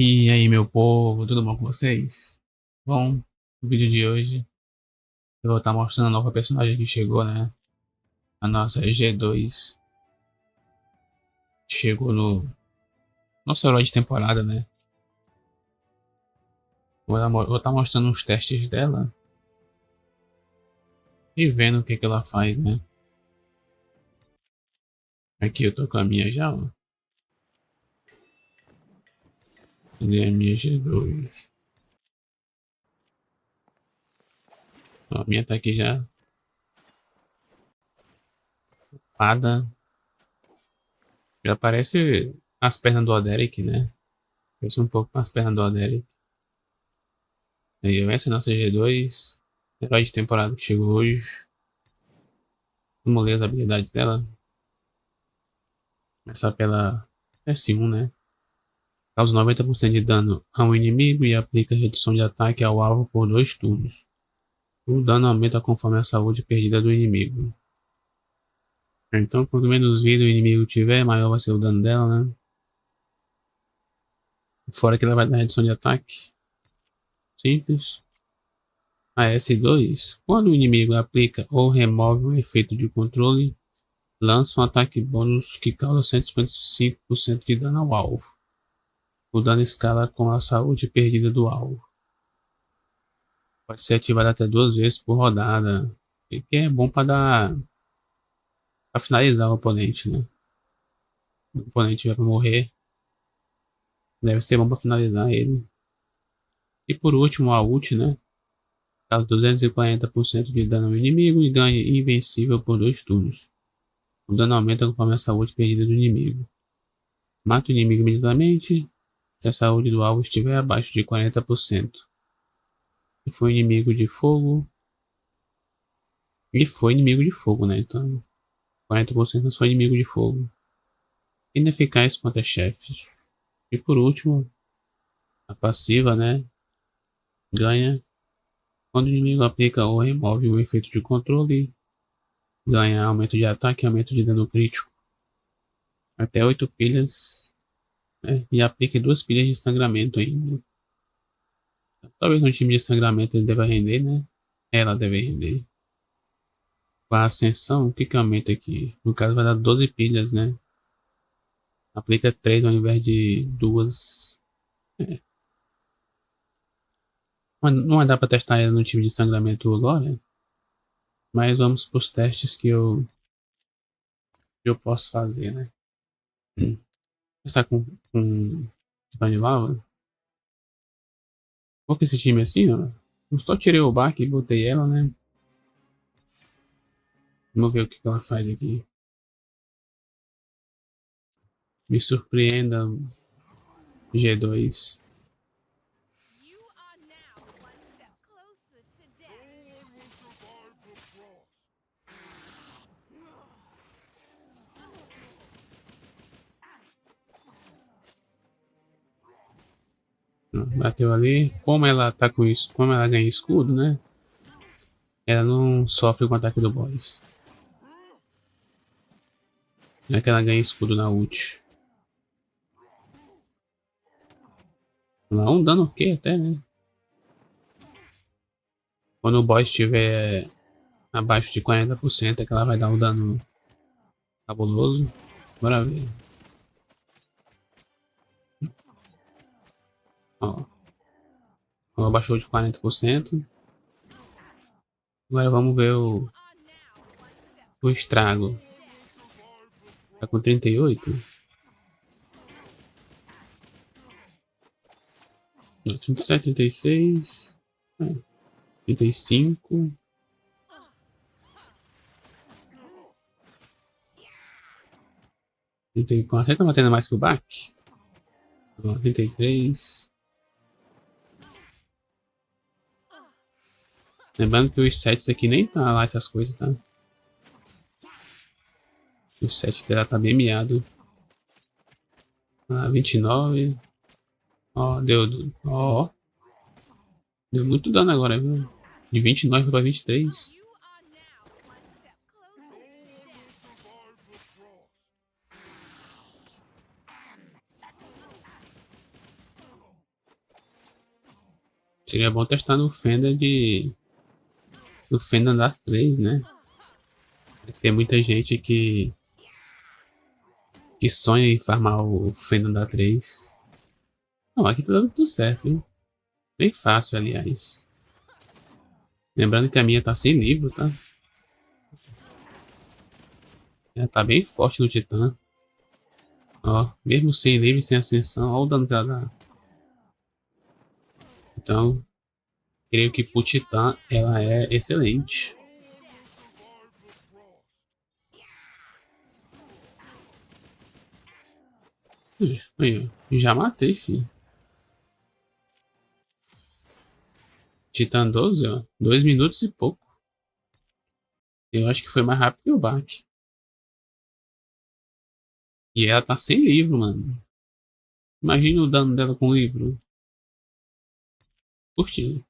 E aí, meu povo, tudo bom com vocês? Bom, no vídeo de hoje eu vou estar mostrando a nova personagem que chegou, né? A nossa G2 chegou no nosso herói de temporada, né? Vou estar mostrando uns testes dela e vendo o que ela faz, né? Aqui eu tô com a minha já, ó. Cadê a minha G2? Ó, a minha tá aqui já. Pada. Já parece as pernas do Oderic, né? Parece um pouco com as pernas do Oderic. Aí, essa é a nossa G2. Herói de temporada que chegou hoje. Vamos ler as habilidades dela. Começar pela S1, né? Causa 90% de dano a um inimigo e aplica redução de ataque ao alvo por 2 turnos. O dano aumenta conforme a saúde perdida do inimigo. Então, quanto menos vida o inimigo tiver, maior vai ser o dano dela, né? Fora que ela vai dar redução de ataque. Simples. A S2, quando o inimigo aplica ou remove um efeito de controle, lança um ataque bônus que causa 155% de dano ao alvo. O dano escala com a saúde perdida do alvo. Pode ser ativado até 2 vezes por rodada. E que é bom para dar. Pra finalizar o oponente, né? O oponente vai pra morrer. Deve ser bom para finalizar ele. E por último, a ult, né? Causa 240% de dano ao inimigo e ganha invencível por 2 turnos. O dano aumenta conforme a saúde perdida do inimigo. Mata o inimigo imediatamente se a saúde do alvo estiver abaixo de 40%. E foi inimigo de fogo. E foi inimigo de fogo, né? Então, 40% foi inimigo de fogo. Ineficaz contra chefes. E por último, a passiva, né? Ganha quando o inimigo aplica ou remove um efeito de controle. Ganha aumento de ataque e aumento de dano crítico. Até 8 pilhas. Né? E aplica 2 pilhas de sangramento ainda. Talvez no time de sangramento ele deva render, né? Ela deve render. Com a ascensão, o que que aumenta aqui? No caso vai dar 12 pilhas, né? Aplica 3 ao invés de 2. É. Não vai dar pra testar ela no time de sangramento agora. Mas vamos para os testes que eu posso fazer, né? Está com Stone Lava. Vou com esse time assim, ó. Eu só tirei o back e botei ela, né? Vamos ver o que ela faz aqui. Me surpreenda, G2. Bateu ali. Como ela tá com isso, como ela ganha escudo, né? Ela não sofre com o ataque do boss. Não é que ela ganha escudo na ult. Lá um dano ok até, né? Quando o boss estiver abaixo de 40% é que ela vai dar um dano cabuloso. Bora ver. Ó, ela baixou de 40%. Agora vamos ver o estrago. Tá com 38? 37, 36. 35. 34. Será que tá batendo mais que o Bak? 33. Lembrando que os sets aqui nem tá lá essas coisas, tá? O set dela tá bem miado. 29. Ó, deu. Ó, deu muito dano agora, viu? De 29 pra 23. Seria bom testar no Fenda de. No Fenda Andar 3, né? Tem muita gente que sonha em farmar o Fenda Andar 3. Não, aqui tá dando tudo certo, viu? Bem fácil, aliás. Lembrando que a minha tá sem livro, tá? Ela tá bem forte no Titã. Ó, mesmo sem livro e sem ascensão, ó o dano que ela dá. Então, creio que pro Titã ela é excelente. Aí, ó, já matei, filho. Titã 12, ó. 2 minutos e pouco. Eu acho que foi mais rápido que o Bak. E ela tá sem livro, mano. Imagina o dano dela com livro. Curti.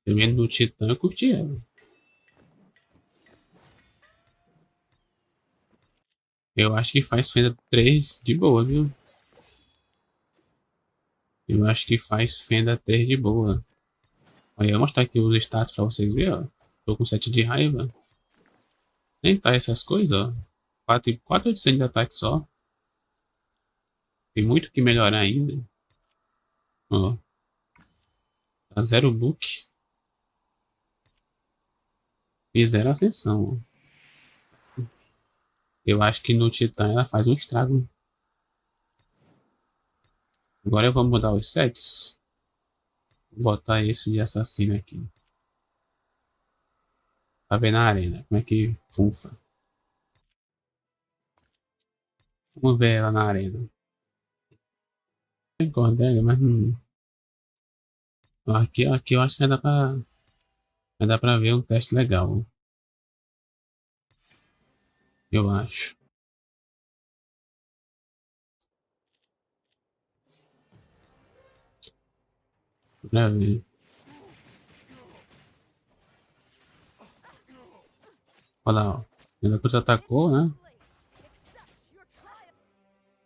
Primeiro do Titã, eu curti ela. Eu acho que faz Fenda 3 de boa, viu? Eu acho que faz Fenda 3 de boa. Aí eu vou mostrar aqui os status pra vocês verem, ó. Tô com 7 de raiva. Nem tá essas coisas, ó. 4.800 de ataque só. Tem muito que melhorar ainda. Ó, tá zero book e zero ascensão. Ó. Eu acho que no Titã ela faz um estrago. Agora eu vou mudar os sets. Vou botar esse de assassino aqui. Pra ver na arena como é que funfa. Vamos ver ela na arena. Tem Cordelia, mas não. Aqui eu acho que vai dar pra ver um teste legal. Eu acho. Pra ver. Olha lá, ó. Ela contra-atacou, né?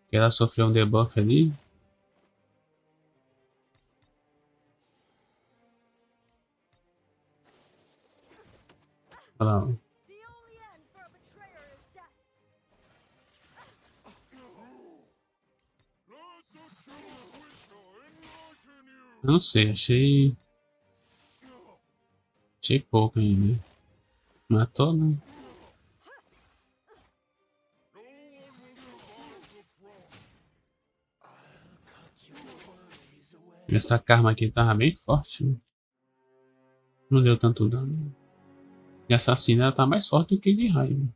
Que ela sofreu um debuff ali. Olha lá, ó. Não sei, achei pouco ainda. Matou, né? Essa karma aqui tava bem forte, né? Não deu tanto dano. E a assassina ela tá mais forte do que de raiva.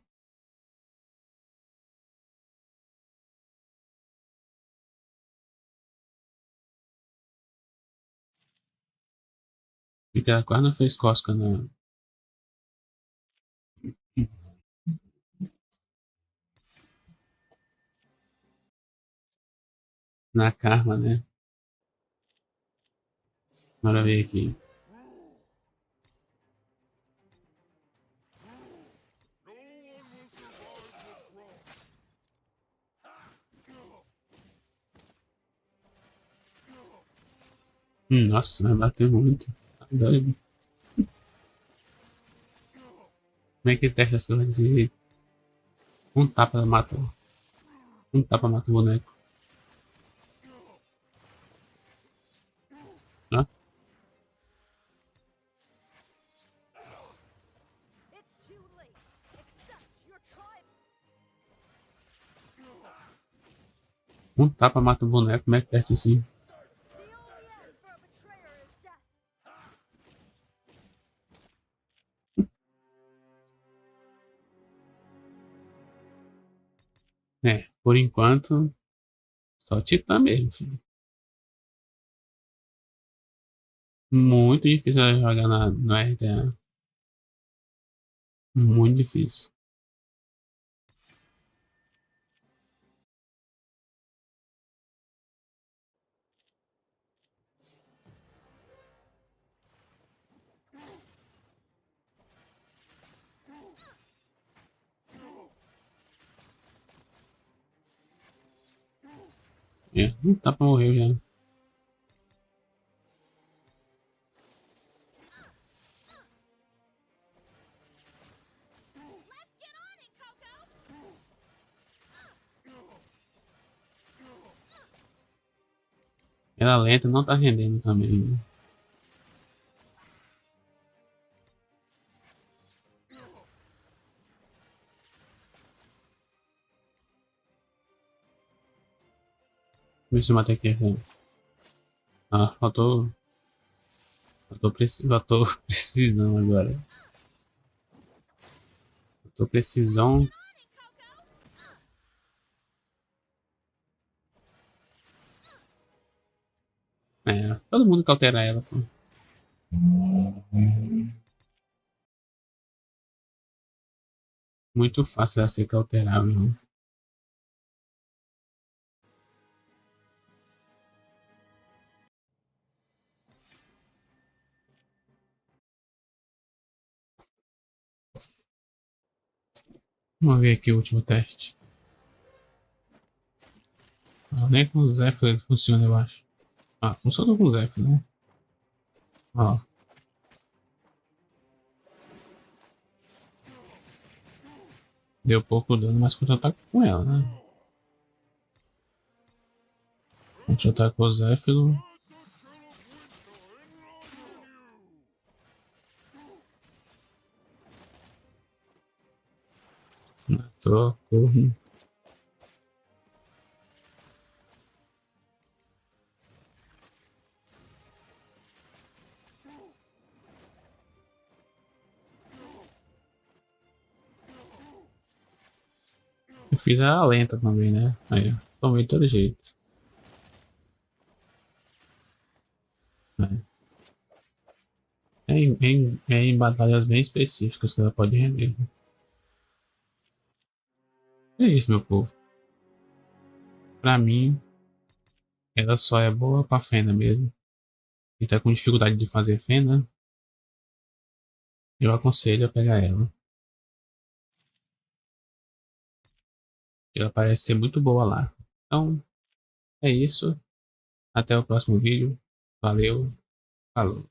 Porque ela quase não fez cosca na karma, né? Bora ver aqui. Nossa, vai bater muito. Tá doido. Como é que testa essa coisa desse jeito? Um tapa mata. Um tapa mata o boneco. Ó. Um tapa mata o boneco. Como é que testa assim? É, por enquanto, só Titã mesmo, filho. Muito difícil ela jogar no RTA. Muito difícil. É, um tapa morreu já. Ela lenta não tá rendendo também, né? Deixa eu ver se eu matei aqui. Ah, faltou. Faltou precisão agora. Faltou precisão. É, todo mundo que altera ela, pô. Muito fácil ela ser cauterável. Vamos ver aqui o último teste. Ah, nem com o Zephyr funciona, eu acho. Ah, funciona com o Zephyr, né? Ó, deu pouco dano, mas contra-ataque com ela, né? Contra-ataque com o Zephyr. Trocou. Eu fiz a lenta também, né? Aí, ó. Tomei de todo jeito. É em batalhas bem específicas que ela pode render. É isso, meu povo. Pra mim, ela só é boa pra Fena mesmo. Quem tá com dificuldade de fazer Fena, eu aconselho a pegar ela. Ela parece ser muito boa lá. Então, é isso. Até o próximo vídeo. Valeu. Falou.